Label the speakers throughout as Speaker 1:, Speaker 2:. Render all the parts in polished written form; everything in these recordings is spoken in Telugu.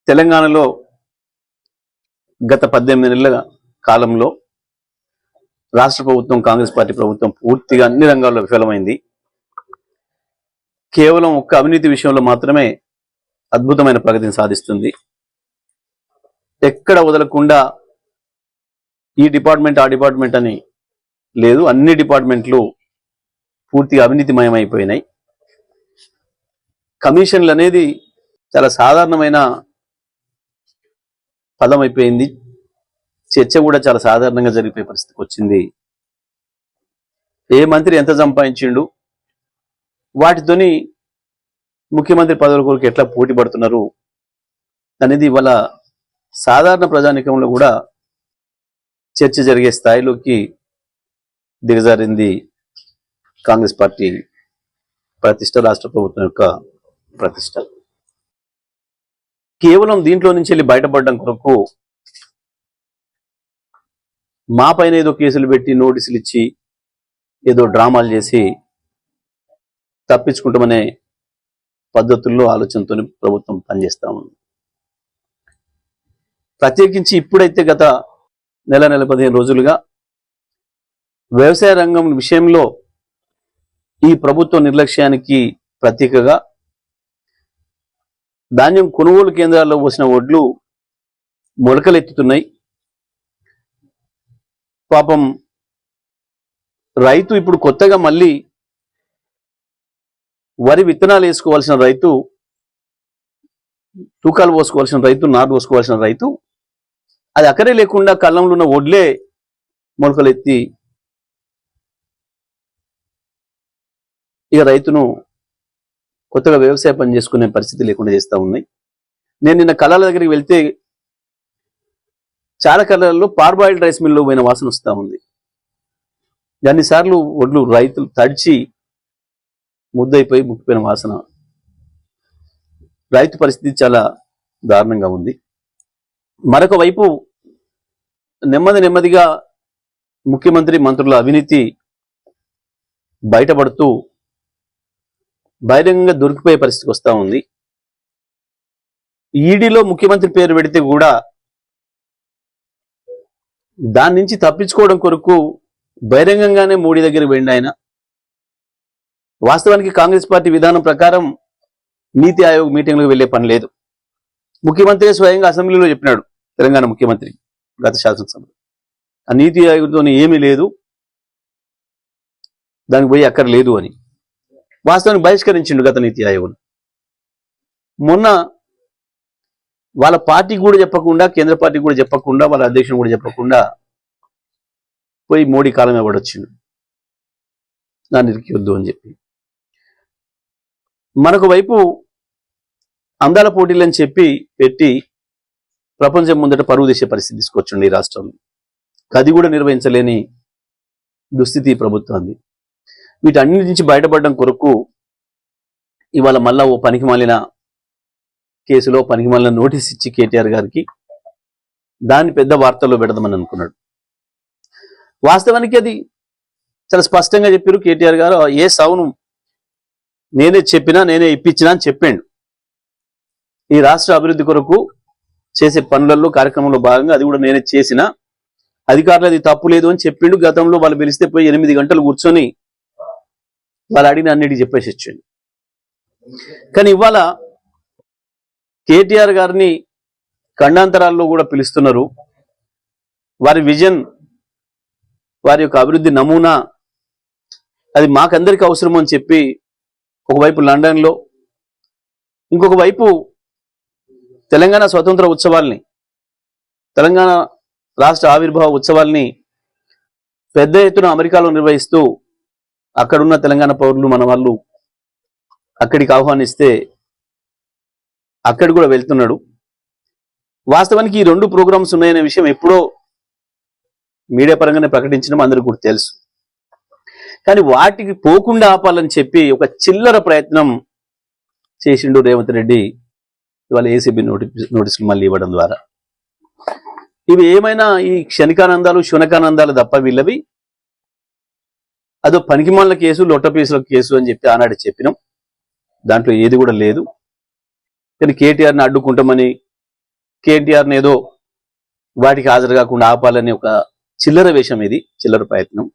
Speaker 1: తెలంగాణలో గత 18 నెలల కాలంలో రాష్ట్ర ప్రభుత్వం, కాంగ్రెస్ పార్టీ ప్రభుత్వం పూర్తిగా అన్ని రంగాల్లో విఫలమైంది. కేవలం ఒక్క అవినీతి విషయంలో మాత్రమే అద్భుతమైన ప్రగతిని సాధిస్తుంది. ఎక్కడ వదలకుండా ఈ డిపార్ట్మెంట్, ఆ డిపార్ట్మెంట్ అని లేదు, అన్ని డిపార్ట్మెంట్లు పూర్తిగా అవినీతిమయమైపోయినాయి. కమిషన్లు అనేది చాలా సాధారణమైన పదం అయిపోయింది. చర్చ కూడా చాలా సాధారణంగా జరిగిపోయే పరిస్థితికి వచ్చింది. ఏ మంత్రి ఎంత సంపాదించిండు, వాటితోని ముఖ్యమంత్రి పదవుల కొరకు ఎట్లా పోటీ పడుతున్నారు అనేది ఇవాళ సాధారణ ప్రజానీకంలో కూడా చర్చ జరిగే స్థాయిలోకి దిగజారింది కాంగ్రెస్ పార్టీ ప్రతిష్ట, రాష్ట్ర ప్రభుత్వం యొక్క ప్రతిష్ట. కేవలం దీంట్లో నుంచి వెళ్ళి బయటపడడం కొరకు మా పైన ఏదో కేసులు పెట్టి, నోటీసులు ఇచ్చి, ఏదో డ్రామాలు చేసి తప్పించుకుంటామనే పద్ధతుల్లో, ఆలోచనతో ప్రభుత్వం పనిచేస్తా ఉంది. ప్రత్యేకించి ఇప్పుడైతే గత నెల 15 రోజులుగా వ్యవసాయ రంగం విషయంలో ఈ ప్రభుత్వ నిర్లక్ష్యానికి ప్రతీకగా ధాన్యం కొనుగోలు కేంద్రాల్లో పోసిన వడ్లు మొలకలెత్తుతున్నాయి. పాపం రైతు ఇప్పుడు కొత్తగా మళ్ళీ వరి విత్తనాలు వేసుకోవాల్సిన రైతు, తూకాలు పోసుకోవాల్సిన రైతు, నాటు పోసుకోవాల్సిన రైతు, అది అక్కడే లేకుండా కళ్ళంలో ఉన్న వడ్లే మొలకలెత్తి ఇక రైతును కొత్తగా వ్యవసాయ పని చేసుకునే పరిస్థితి లేకుండా చేస్తూ ఉన్నాయి. నేను నిన్న కళ్ళాల దగ్గరికి వెళ్తే చాలా కళ్ళల్లో పార్బాయిల్డ్ రైస్ మిల్లో పోయిన వాసన వస్తూ ఉంది. అన్నిసార్లు వడ్లు రైతులు తడిచి ముద్దయిపోయి ముక్కిపోయిన వాసన. రైతు పరిస్థితి చాలా దారుణంగా ఉంది. మరొక వైపు నెమ్మదిగా ముఖ్యమంత్రి, మంత్రుల అవినీతి బయటపడుతూ బహిరంగంగా దొరికిపోయే పరిస్థితికి వస్తూ ఉంది. ఈడీలో ముఖ్యమంత్రి పేరు పెడితే కూడా దాని నుంచి తప్పించుకోవడం కొరకు బహిరంగంగానే మోడీ దగ్గరికి వెళ్ళి ఆయన. వాస్తవానికి కాంగ్రెస్ పార్టీ విధానం ప్రకారం నీతి ఆయోగ్ మీటింగ్లకు వెళ్లే పని లేదు. ముఖ్యమంత్రి స్వయంగా అసెంబ్లీలో చెప్పినాడు, తెలంగాణ ముఖ్యమంత్రి గత శాసనసభలో, ఆ నీతి ఆయోగ్తో ఏమీ లేదు, దానికి పోయి అక్కడ లేదు అని వాస్తవానికి బహిష్కరించిండు గత నీతి ఆయోగ్. మొన్న వాళ్ళ పార్టీకి కూడా చెప్పకుండా, కేంద్ర పార్టీకి కూడా చెప్పకుండా, వాళ్ళ అధ్యక్షుడు కూడా చెప్పకుండా పోయి మోడీ కాలం ఇవ్వడొచ్చిండు, దాన్ని ఇరికివద్దు అని చెప్పి. మరొక వైపు అందాల పోటీలని చెప్పి పెట్టి ప్రపంచం ముందట పరువు తీసే పరిస్థితి తీసుకొచ్చిండు ఈ రాష్ట్రంలో. అది కూడా నిర్వహించలేని దుస్థితి ప్రభుత్వాన్ని. వీటన్నిటి నుంచి బయటపడడం కొరకు ఇవాళ మళ్ళా ఓ పనికిమాలిన కేసులో పనికిమాలిన నోటీస్ ఇచ్చి కేటీఆర్ గారికి దాన్ని పెద్ద వార్తల్లో పెడదామని అనుకున్నాడు. వాస్తవానికి అది చాలా స్పష్టంగా చెప్పారు కేటీఆర్ గారు. ఏ సౌను నేనే చెప్పినా, నేనే ఇప్పించినా అని చెప్పాడు. ఈ రాష్ట్ర అభివృద్ధి కొరకు చేసే పనులలో, కార్యక్రమంలో భాగంగా అది కూడా నేనే చేసిన, అధికారులు అది తప్పు లేదు అని చెప్పిండు. గతంలో వాళ్ళు పిలిస్తే పోయి 8 గంటలు కూర్చొని వాళ్ళు అడిగిన అన్నిటికీ చెప్పేసి వచ్చాడు. కానీ ఇవాళ కేటీఆర్ గారిని ఖండాంతరాల్లో కూడా పిలుస్తున్నారు. వారి విజన్, వారి యొక్క అభివృద్ధి నమూనా అది మాకందరికీ అవసరం అని చెప్పి ఒకవైపు లండన్లో, ఇంకొక వైపు తెలంగాణ స్వతంత్ర ఉత్సవాల్ని, తెలంగాణ రాష్ట్ర ఆవిర్భావ ఉత్సవాల్ని పెద్ద ఎత్తున అమెరికాలో నిర్వహిస్తూ అక్కడున్న తెలంగాణ పౌరులు, మన వాళ్ళు అక్కడికి ఆహ్వానిస్తే అక్కడికి కూడా వెళ్తున్నాడు. వాస్తవానికి ఈ 2 ప్రోగ్రామ్స్ ఉన్నాయనే విషయం ఎప్పుడో మీడియా పరంగానే ప్రకటించడం అందరికీ కూడా తెలుసు. కానీ వాటికి పోకుండా ఆపాలని చెప్పి ఒక చిల్లర ప్రయత్నం చేసిండు రేవంత్ రెడ్డి ఇవాళ ఏసీబీ నోటీసులు మళ్ళీ ఇవ్వడం ద్వారా. ఇవి ఏమైనా ఈ క్షణికానందాలు, శునకానందాలు తప్ప వీళ్ళవి అదో పనికిమాలిన కేసు, లొట్టపీసుల కేసు అని చెప్పి ఆనాడు చెప్పినాం. దాంట్లో ఏది కూడా లేదు. కానీ కేటీఆర్ని అడ్డుకుంటామని కేటీఆర్ని ఏదో వాటికి హాజరు కాకుండా ఆపాలని ఒక చిల్లర వేషం, ఇది చిల్లర ప్రయత్నం.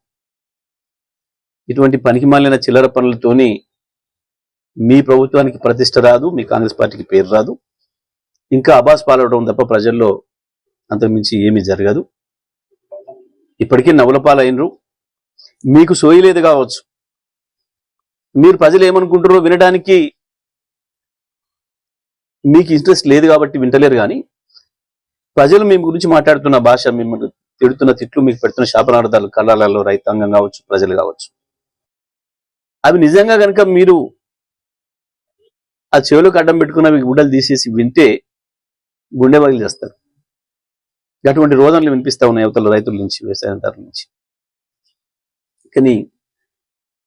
Speaker 1: ఇటువంటి పనికి మాలిన చిల్లర పనులతోని మీ ప్రభుత్వానికి ప్రతిష్ట రాదు, మీ కాంగ్రెస్ పార్టీకి పేరు రాదు, ఇంకా అబాస్ పాలవడం తప్ప ప్రజల్లో అంతకుమించి ఏమీ జరగదు. ఇప్పటికీ నవ్వుల పాలైనరు. మీకు సోయలేదు కావచ్చు, మీరు ప్రజలు ఏమనుకుంటారో వినడానికి మీకు ఇంట్రెస్ట్ లేదు కాబట్టి వింటలేరు. కానీ ప్రజలు మీ గురించి మాట్లాడుతున్న భాష, మిమ్మల్ని తిడుతున్న తిట్లు, మీకు పెడుతున్న శాపనార్థాలు కళ్ళాలలో రైతాంగం కావచ్చు, ప్రజలు కావచ్చు, అవి నిజంగా కనుక మీరు ఆ చెవులకు అడ్డం పెట్టుకున్న గుడ్డలు తీసేసి వింటే గుండె బగిలి చేస్తారు. అటువంటి రోదనలు వినిపిస్తా ఉన్నాయి అవతల రైతుల నుంచి, వ్యవసాయదారుల నుంచి. కానీ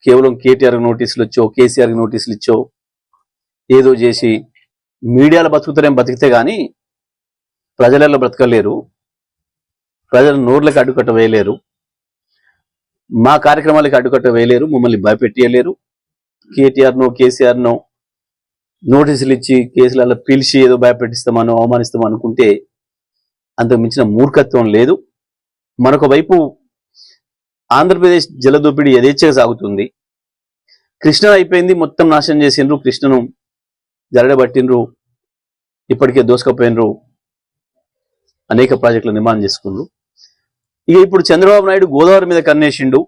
Speaker 1: కేవలం కేటీఆర్ నోటీసులు ఇచ్చో, కేసీఆర్ నోటీసులు ఇచ్చో, ఏదో చేసి మీడియాలో బతికితే కానీ ప్రజలలో బ్రతకలేరు, ప్రజల నోర్లకు అడ్డుకట్ట వేయలేరు, మా కార్యక్రమాలకు అడ్డుకట్ట వేయలేరు, మమ్మల్ని భయపెట్టలేరు. కేటీఆర్నో కేసీఆర్నో నోటీసులు ఇచ్చి కేసులలో పిలిచి ఏదో భయపెట్టిస్తామనో అవమానిస్తామో అనుకుంటే అంతకు మించిన మూర్ఖత్వం లేదు. మరొక వైపు ఆంధ్రప్రదేశ్ జలదోపిడీ యథేచ్ఛగా సాగుతుంది. కృష్ణ అయిపోయింది, మొత్తం నాశనం చేసిండ్రు, కృష్ణను జరడబట్టిండ్రు, ఇప్పటికే దోసుకపోయినరు, అనేక ప్రాజెక్టులు నిర్మాణం చేసుకున్నారు. ఇక ఇప్పుడు చంద్రబాబు నాయుడు గోదావరి మీద కన్నేసిండు.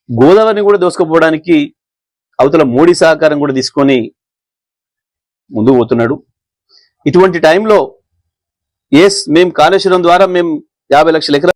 Speaker 1: గోదావరిని కూడా దోసుకుపోవడానికి అవతల మోడీ సహకారం కూడా తీసుకొని ముందుకు పోతున్నాడు. ఇటువంటి టైంలో మేము కాళేశ్వరం ద్వారా 50 లక్షల ఎకరాలు